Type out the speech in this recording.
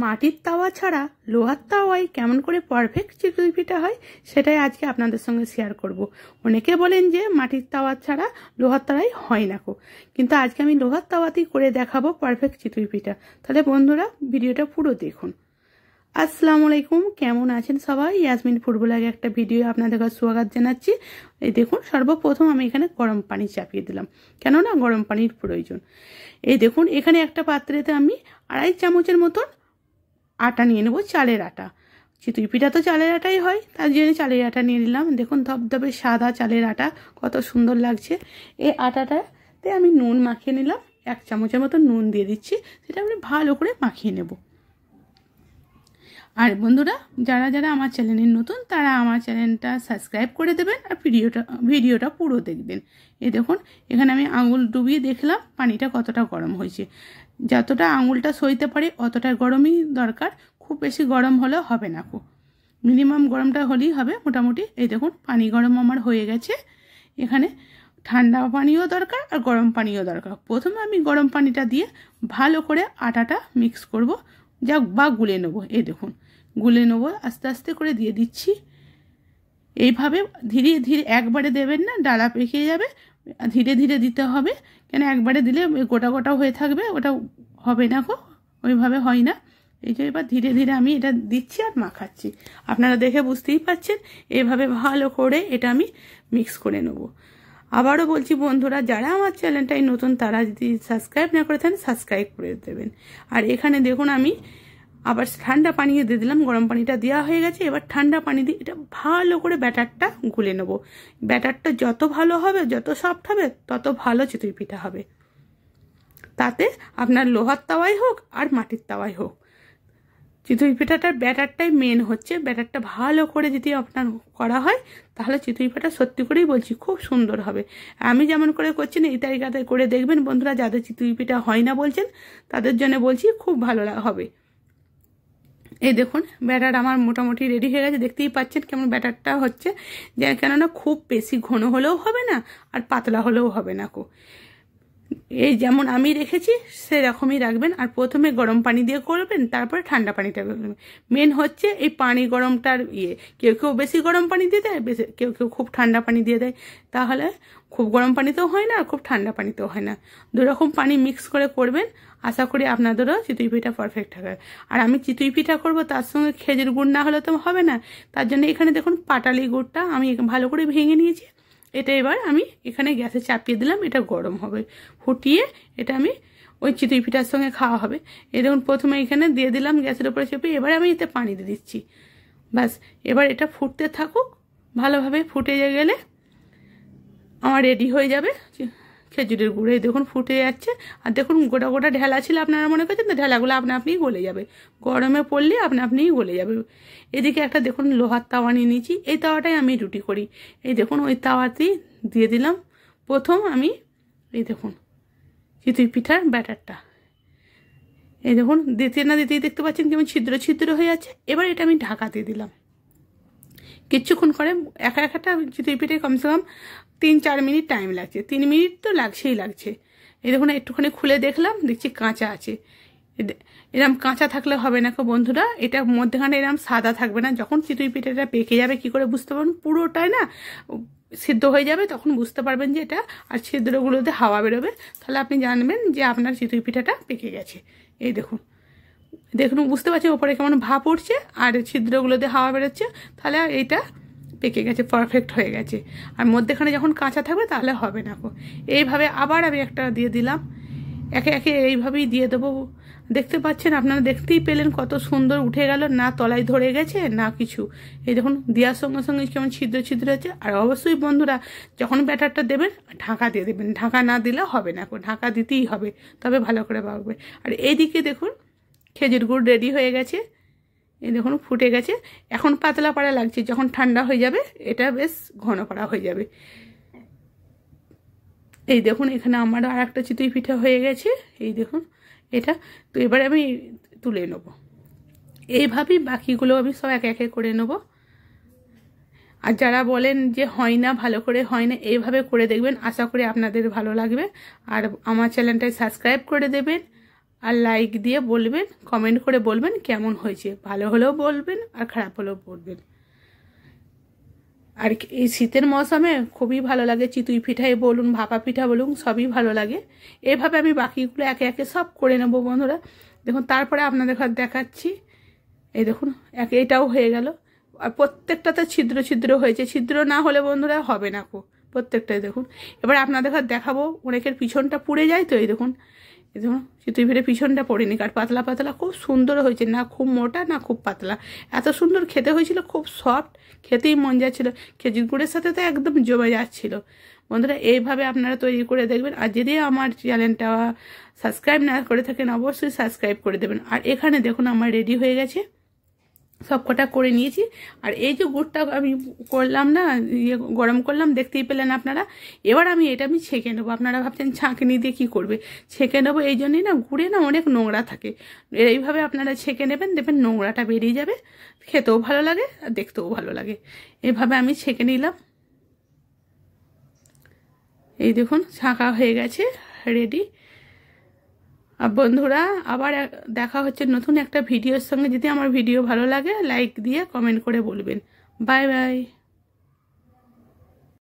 মাটির তাওয়া ছাড়া লোহার তাওয়ায় কেমন করে পারফেক্ট চিতই পিঠা হয় সেটাই আজকে আপনাদের সঙ্গে শেয়ার করব। অনেকে বলেন যে মাটির তাওয়া ছাড়া লোহার তাওয়ায় হয় না গো, কিন্তু আজকে আমি লোহার তাওয়াতেই করে দেখাবো পারফেক্ট চিতই পিঠা। তাহলে বন্ধুরা ভিডিওটা পুরো দেখুন। আসসালামু আলাইকুম, কেমন আছেন সবাই? ইয়াসমিন ফুড ব্লগে একটা ভিডিও আপনাদের কাছে স্বাগত জানাচ্ছি। এই দেখুন, সর্বপ্রথম আমি এখানে গরম পানি চাপিয়ে দিলাম, কেননা গরম পানির প্রয়োজন। এই দেখুন, এখানে একটা পাত্রেতে আমি 2.5 চামচের মতন আটা নিয়ে নেবো, চালের আটা। চিতই পিঠা তো চালের আটাই হয়, তার জন্য চালের আটা নিয়ে নিলাম। দেখুন ধবধবে সাদা চালের আটা, কত সুন্দর লাগছে। এই আটাটাতে আমি নুন মাখিয়ে নিলাম, 1 চামচের মতো নুন দিয়ে দিচ্ছি। সেটা আমি ভালো করে মাখিয়ে নেব। আর বন্ধুরা, যারা যারা আমার চ্যানেলের নতুন তারা আমার চ্যানেলটা সাবস্ক্রাইব করে দেবেন আর ভিডিওটা পুরো দেখবেন। এই দেখুন, এখানে আমি আঙুল ডুবিয়ে দেখলাম পানিটা কতটা গরম হয়েছে। যতটা আঙুলটা সইতে পারে অতটা গরমই দরকার, খুব বেশি গরম হলে হবে না, মিনিমাম গরমটা হলেই হবে মোটামুটি। এই দেখুন, পানি গরম আমার হয়ে গেছে। এখানে ঠান্ডা পানিও দরকার আর গরম পানিও দরকার। প্রথমে আমি গরম পানিটা দিয়ে ভালো করে আটাটা মিক্স করব, বা গুলে নেবো। এই দেখুন, গুলে নেবো, আস্তে আস্তে করে দিয়ে দিচ্ছি। এইভাবে ধীরে ধীরে, একবারে দেবেন না, ডালা পেকে যাবে। ধীরে ধীরে দিতে হবে, কেন একবারে দিলে গোটা গোটা হয়ে থাকবে, ওটা হবে না গো, ওইভাবে হয় না। এই যে এবার ধীরে ধীরে আমি এটা দিচ্ছি আর মাখাচ্ছি। আপনারা দেখে বুঝতেই পারছেন। এইভাবে ভালো করে এটা আমি মিক্স করে নেব। আবারও বলছি বন্ধুরা, যারা আমার চ্যানেলটাই নতুন তারা যদি সাবস্ক্রাইব না করে থাকেন সাবস্ক্রাইব করে দেবেন। আর এখানে দেখুন, আমি আবার ঠান্ডা পানি দিয়ে দিলাম। গরম পানিটা দেওয়া হয়ে গেছে, এবার ঠান্ডা পানি দিয়ে এটা ভালো করে ব্যাটারটা গুলে নেব। ব্যাটারটা যত ভালো হবে, যত সফট হবে, তত ভালো চিতই পিঠা হবে। তাতে আপনার লোহার তাওয়াই হোক আর মাটির তাওয়াই হোক, চিতই পিঠাটার ব্যাটারটাই মেন হচ্ছে। ব্যাটারটা ভালো করে যদি আপনার করা হয় তাহলে চিতই পিঠা সত্যি করেই বলছি খুব সুন্দর হবে। আমি যেমন করে করছি না, এই তারিকাতে করে দেখবেন বন্ধুরা। যাদের চিতই পিঠা হয় না বলছেন তাদের জন্য বলছি, খুব ভালো হবে। এই দেখুন, ব্যাটার আমার মোটামুটি রেডি হয়ে গেছে। দেখতেই পাচ্ছেন কেমন ব্যাটারটা হচ্ছে, যে কেননা খুব বেশি ঘন হলেও হবে না আর পাতলা হলেও হবে না। এই যেমন আমি রেখেছি সেরকমই রাখবেন। আর প্রথমে গরম পানি দিয়ে করবেন, তারপরে ঠান্ডা পানিটা করবেন। মেন হচ্ছে এই পানি গরমটার কেউ কেউ বেশি গরম পানি দিয়ে দেয়, কেউ কেউ খুব ঠান্ডা পানি দিয়ে দেয়। তাহলে খুব গরম পানিতেও হয় না আর খুব ঠান্ডা পানিতেও হয় না, দুরকম পানি মিক্স করে করবেন। আশা করি আপনাদেরও চিতই পিঠা পারফেক্ট হবে। আর আমি চিতই পিঠা করব, তার সঙ্গে খেজুর গুড় না হলে তো হবে না। তার জন্য এখানে দেখুন পাটালি গুড়টা আমি ভালো করে ভেঙে নিয়েছি। এটা এবার আমি এখানে গ্যাসে চাপিয়ে দিলাম, এটা গরম হবে। ফুটিয়ে এটা আমি ওই চিতই পিঠার সঙ্গে খাওয়া হবে। এই দেখুন, প্রথমে এখানে দিয়ে দিলাম গ্যাসের উপরে চাপিয়ে, এবার আমি এতে পানি দিয়ে দিচ্ছি। ব্যাস, এবার এটা ফুটতে থাকুক। ভালোভাবে ফুটে গেলে আমার রেডি হয়ে যাবে খেজুরের গুঁড়ো। এই দেখুন ফুটে যাচ্ছে। আর দেখুন, গোটা গোটা ঢেলা ছিল, আপনারা মনে করছেন তো ঢেলাগুলো আপনা আপনিই গলে যাবে, গরমে পড়লে আপনা আপনিই গলে যাবে। এদিকে একটা দেখুন লোহার তাওয়া নিয়ে নিয়েছি, এই তাওয়াটাই আমি রুটি করি। এই দেখুন, ওই তাওয়াতেই দিয়ে দিলাম প্রথম আমি। এই দেখুন চিতই পিঠার ব্যাটারটা, এই দেখুন দিতে না দিতেই দেখতে পাচ্ছেন কেমন ছিদ্র ছিদ্র হয়ে যাচ্ছে। এবার এটা আমি ঢাকা দিয়ে দিলাম কিছুক্ষণ করে। একটা চিতই পিঠে কমসে কম 3-4 মিনিট টাইম লাগছে, 3 মিনিট তো লাগছে। এই দেখুন, একটুখানি খুলে দেখলাম, দেখছি কাঁচা আছে। এরকম কাঁচা থাকলে হবে না বন্ধুরা, এটা মধ্যেখানে এরকম সাদা থাকবে না। যখন চিতই পিঠাটা পেকে যাবে, কি করে বুঝতে পারবেন? পুরোটাই না সিদ্ধ হয়ে যাবে, তখন বুঝতে পারবেন যে এটা, আর ছিদ্রগুলোতে হাওয়া বেরোবে, তাহলে আপনি জানবেন যে আপনার চিতই পিঠাটা পেকে গেছে। এই দেখুন, বুঝতে পারছেন ওপরে কেমন ভাপ উঠছে আর ছিদ্রগুলোতে হাওয়া বেরোচ্ছে, তাহলে এইটা পেকে গেছে, পারফেক্ট হয়ে গেছে। আর মধ্যেখানে যখন কাঁচা থাকবে তাহলে হবে না। এইভাবে আবার আমি একটা দিয়ে দিলাম, একে একে এইভাবেই দিয়ে দেবো। দেখতে পাচ্ছেন, আপনারা দেখতেই পেলেন কত সুন্দর উঠে গেল, না তলায় ধরে গেছে না কিছু। এই দেখুন, দেওয়ার সঙ্গে সঙ্গে কেমন ছিদ্র ছিদ্র হচ্ছে। আর অবশ্যই বন্ধুরা, যখন ব্যাটারটা দেবেন ঢাকা দিয়ে দেবেন, ঢাকা না দিলে হবে না, ঢাকা দিতেই হবে, তবে ভালো করে পাকবে। আর এইদিকে দেখুন খেজুর গুড় রেডি হয়ে গেছে। এই দেখুন ফুটে গেছে। এখন পাতলা পাড়া লাগছে, যখন ঠান্ডা হয়ে যাবে এটা বেশ ঘন পাড়া হয়ে যাবে। এই দেখুন, এখানে আমার আর একটা চিতই পিঠা হয়ে গেছে। এই দেখুন এটা, তো এবারে আমি তুলে নেব। এইভাবেই বাকিগুলো আমি সব একে একে করে নেব। আর যারা বলেন যে হয় না, ভালো করে হয় না, এইভাবে করে দেখবেন, আশা করি আপনাদের ভালো লাগবে। আর আমার চ্যানেলটায় সাবস্ক্রাইব করে দেবেন আর লাইক দিয়ে বলবেন, কমেন্ট করে বলবেন কেমন হয়েছে। ভালো হলেও বলবেন আর খারাপ হলেও বলবেন। আর এই শীতের মৌসুমে খুবই ভালো লাগে, চিতই পিঠাই বলুন, ভাপা পিঠা বলুন, সবই ভালো লাগে। এইভাবে আমি বাকিগুলো একে একে সব করে নেবো বন্ধুরা। দেখুন তারপরে আপনাদের দেখাচ্ছি। এই দেখুন এটাও হয়ে গেল। আর প্রত্যেকটাতে ছিদ্র ছিদ্র হয়েছে, ছিদ্র না হলে বন্ধুরা হবে না প্রত্যেকটাই। দেখুন এবার আপনাদের দেখাবো, অনেকের পিছনটা পুড়ে যায় তো। এই দেখুন চিতই পিঠে পিছনটা পড়েনি, কার পাতলা পাতলা খুব সুন্দর হয়েছে, না খুব মোটা না খুব পাতলা, এত সুন্দর খেতে হয়েছিল, খুব সফট, খেতেই মন যাচ্ছিল। খেজুর গুড়ের সাথে তো একদম জমে যাচ্ছিল। বন্ধুরা এইভাবে আপনারা তৈরি করে দেখবেন। আর যদি আমার চ্যানেলটা সাবস্ক্রাইব না করে থাকেন অবশ্যই সাবস্ক্রাইব করে দেবেন। আর এখানে দেখুন আমার রেডি হয়ে গেছে, সব কটা করে নিয়েছি। আর এই যে গুড়টা আমি করলাম না, গরম করলাম, দেখতেই পেলেন আপনারা। এবার আমি ছেঁকে নেবো। আপনারা ভাবছেন ছাঁকনি দিয়ে কী করবে, ছেঁকে নেবো। এই জন্যই না গুড়ে না অনেক নোংরা থাকে, এইভাবে আপনারা ছেঁকে নেবেন, দেখবেন নোংরাটা বেরিয়ে যাবে, খেতেও ভালো লাগে আর দেখতেও ভালো লাগে। এভাবে আমি ছেঁকে নিলাম। এই দেখুন ছাঁকা হয়ে গেছে, রেডি। আর বন্ধুরা আবার দেখা হচ্ছে নতুন একটা ভিডিওর সঙ্গে। যদি আমার ভিডিও ভালো লাগে লাইক দিয়ে কমেন্ট করে বলবেন। Bye bye.